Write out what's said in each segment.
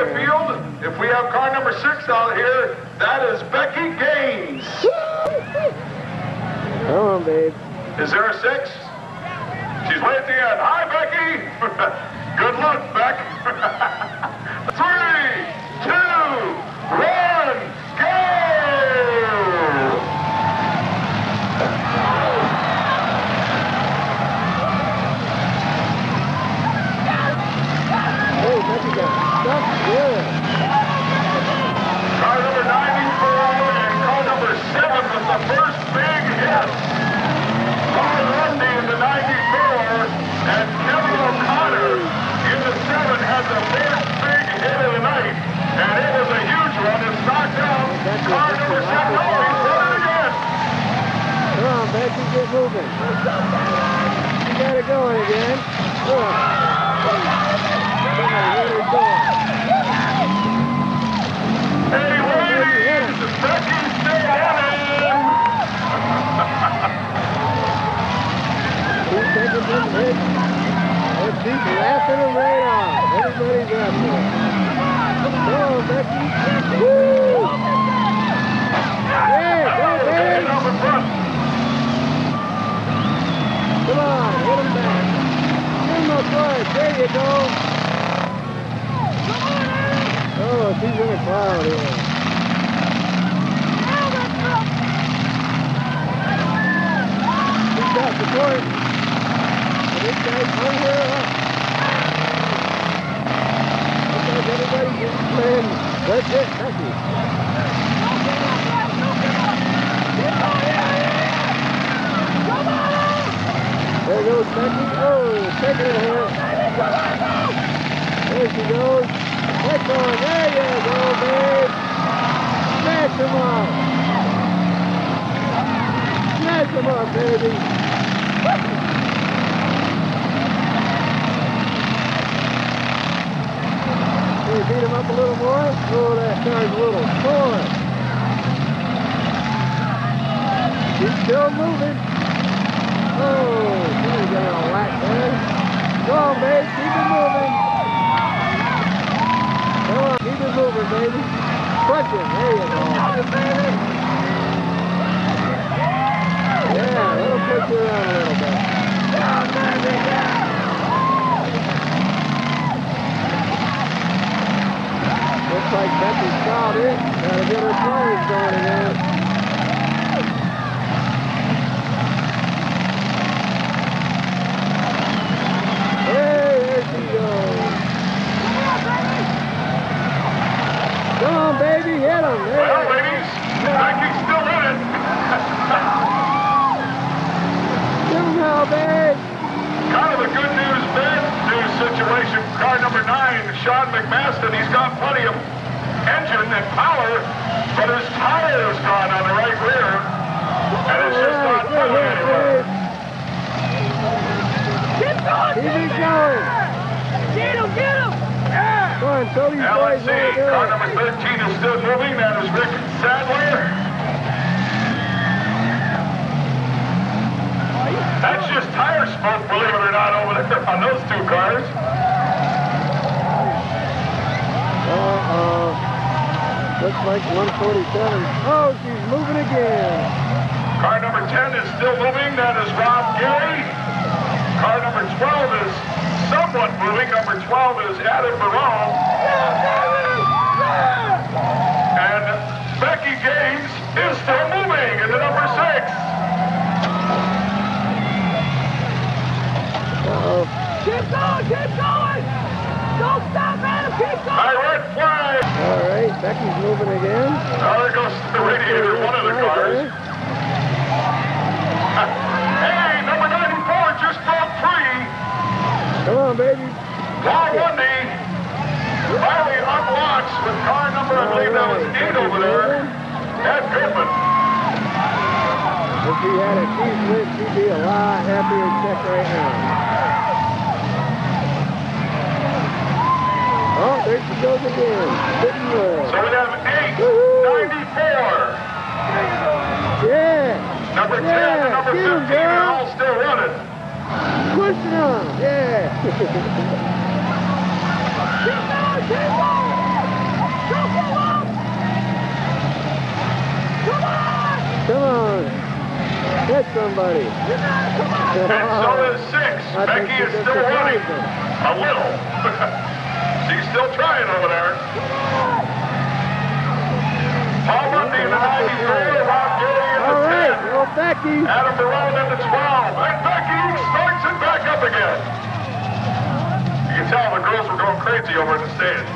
the field, if we have car number 6 out here, that is Becky Gaines. Come on, babe. Is there a 6? She's way at the end. Hi, Becky. Good luck, Beck. 3, 2, 1, go! Hey, Becky got stuck good. Car number 94 and car number 7 was the first big hit. Car Lundy in the 94 and Kevin O'Connor in the 7 had the first big hit of the night. And it was a huge one. It's knocked down. Car number 7. Oh, he's done it again. Come on, Becky, get moving. You got it going again. Come on. Hey, ladies, Becky's still winning. 2 seconds in the hit. And she's laughing them right off. Everybody's up there. Come on, Becky. Woo! Yeah, go, baby. Come on, hit him back. Give him a push. There you go. Oh, she's in a cloud here. She's got support. And this guy's hung her up. Looks like everybody's just playing. That's it, Becky. There goes Becky. Oh, taking it here. There she goes. That's on. There you go, babe. Smash him off. Smash him off, baby. Can you beat him up a little more? Oh, that car's a little sore. He's still moving. Oh, he's got a whack there. Go on, babe. Keep it moving. Come on, keep it moving, baby. Punch him. There you go. Yeah, that'll push you around a little bit. Looks like Becky's fouled it. Gotta get her tires going again. Hey, there she goes. Come on, baby, hit him. There Well, ladies, Becky's still in it. Give him now, babe. Kind of a good news, bad news situation. Car number 9, Sean McMaster, he's got plenty of engine and power, but his tire is gone on the right rear, and it's just not moving anywhere. Keep going, Keep it going. Get him, get him! Yeah! Come on, show these Now boys let's what see, to do. car number 13 is still moving. That is Rick Sadler. That's just tire smoke, believe it or not, over there on those 2 cars. Looks like 147. Oh, she's moving again. Car number 10 is still moving. That is Rob Gary. Car number 12 is somewhat moving. Number 12 is Adam Monroe. And Becky Gaines is still moving into number 6. Uh-oh. Keep going, keep going! Don't stop, Adam, keep going! High red flag. All right, Becky's moving again. Oh, there goes the radiator, one of the cars. Hey, number 94 just broke free. Come on, baby. Paul Lundy finally unlocks with car number, I believe that was 8 over there. Ed Goodman. If he had a cheese lid, she'd be a lot happier check right now. Oh, there she goes again. Sitting good. So we have 8, 94. Yeah. Number 10 Yeah, and number get 'em, 15 are girl. all still running. Pushing on. Yeah. Keep going, keep going! hit somebody. And so is 6. Becky is still running. A little. She's still trying over there. Paul Bundy in the 93, Rob Gilly in the 10. All right, well, Becky. Adam Monroe in the 12. And Becky starts it back up again. You can tell the girls were going crazy over in the stands.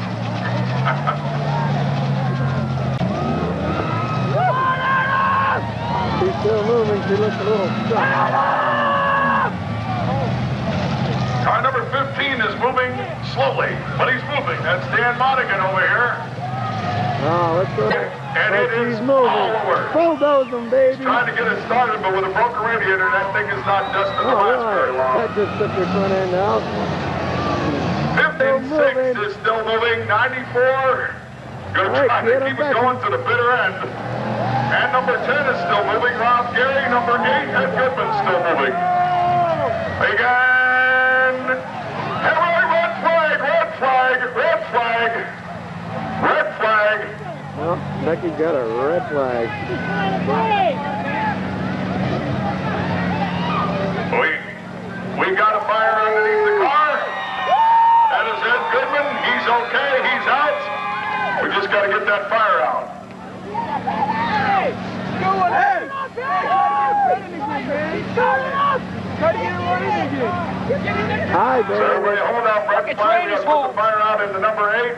She's still moving. She looks a little stuck. Car number 15 is moving slowly, but he's moving. That's Dan Monaghan over here. Oh, let's go. And it is moving. all over. Bulldoze them, baby. He's trying to get it started, but with a broken radiator, that thing is not destined to last very long. That just took your front end out. 56 is still moving. 94. Going to try to keep it going to the bitter end. And number 10 is still moving. Rob Gary. Number 8, Ed Goodman, still moving. Again. Heavily red flag, red flag, red flag, red flag. Well, Becky got a red flag. We got a fire underneath the car. That is Ed Goodman. He's okay. He's out. We just got to get that fire out. Going ahead! Try to get it running again. Hi, baby. So everybody hold out red flag. We're going to put the fire out into number 8.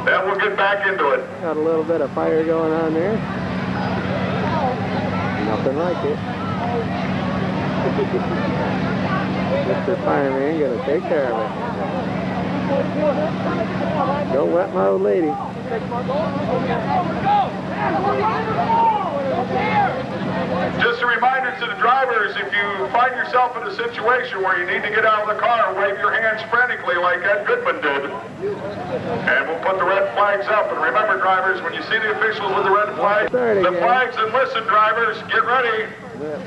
Then we'll get back into it. Got a little bit of fire going on there. Nothing like it. Mr. Fireman gonna take care of it. Don't wet my old lady. Just a reminder to the drivers, if you find yourself in a situation where you need to get out of the car, wave your hands frantically like Ed Goodman did. And we'll put the red flags up. And remember, drivers, when you see the officials with the red flag, the flags, and listen, drivers, get ready.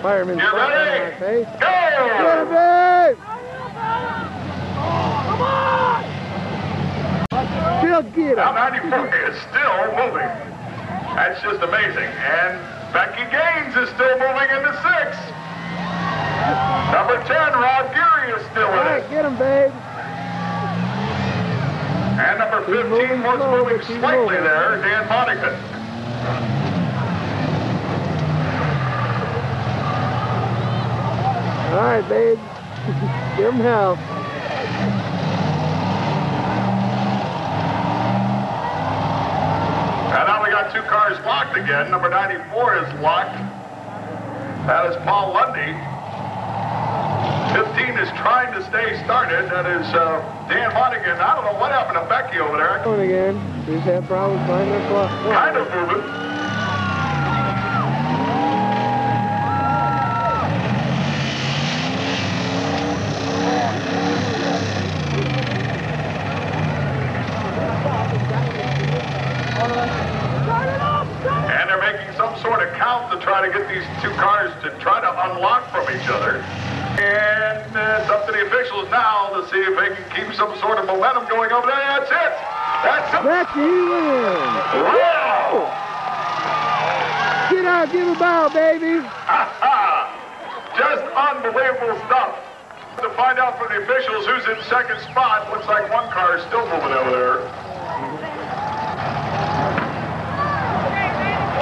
Fireman, get ready. Go! Get it, babe! Come on! Still get it. Now 94 is still moving. That's just amazing. And Becky Gaines is still moving into 6. Number 10, Rob Geary is still in it. Get him, babe. And number 15 was moving slightly there, Dan Monaghan. All right, babe. Give him hell. And now we got 2 cars locked again. Number 94 is locked. That is Paul Lundy. 15 is trying to stay started. That is Dan Monaghan. I don't know what happened to Becky over there. Going again. She's had problems finding her clock. Kind of moving. And they're making some sort of count to try to get these 2 cars to try to unlock from each other. And it's up to the officials now to see if they can keep some sort of momentum going over there. That's it. That's it. Becky wins. Wow. Get out, give a bow, baby. Just unbelievable stuff. To find out from the officials who's in second spot, looks like 1 car is still moving over there.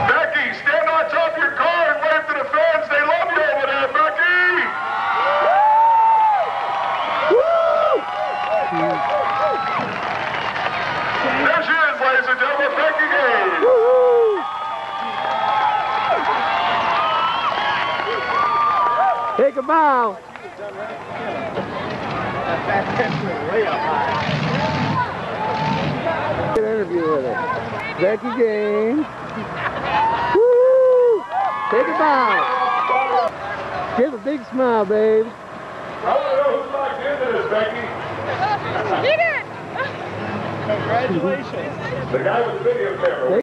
Becky, stand on top of your car and wave to the fans. They love you over there, Becky. Woo! There she is, ladies and gentlemen, Becky Gaines. Woo-hoo! Take a bow. Good interview with her. Becky Gaines. Woo! Take a bow. Give a big smile, babe. I want to know who's locked into this, Becky. Did it! Congratulations. The guy with the video camera.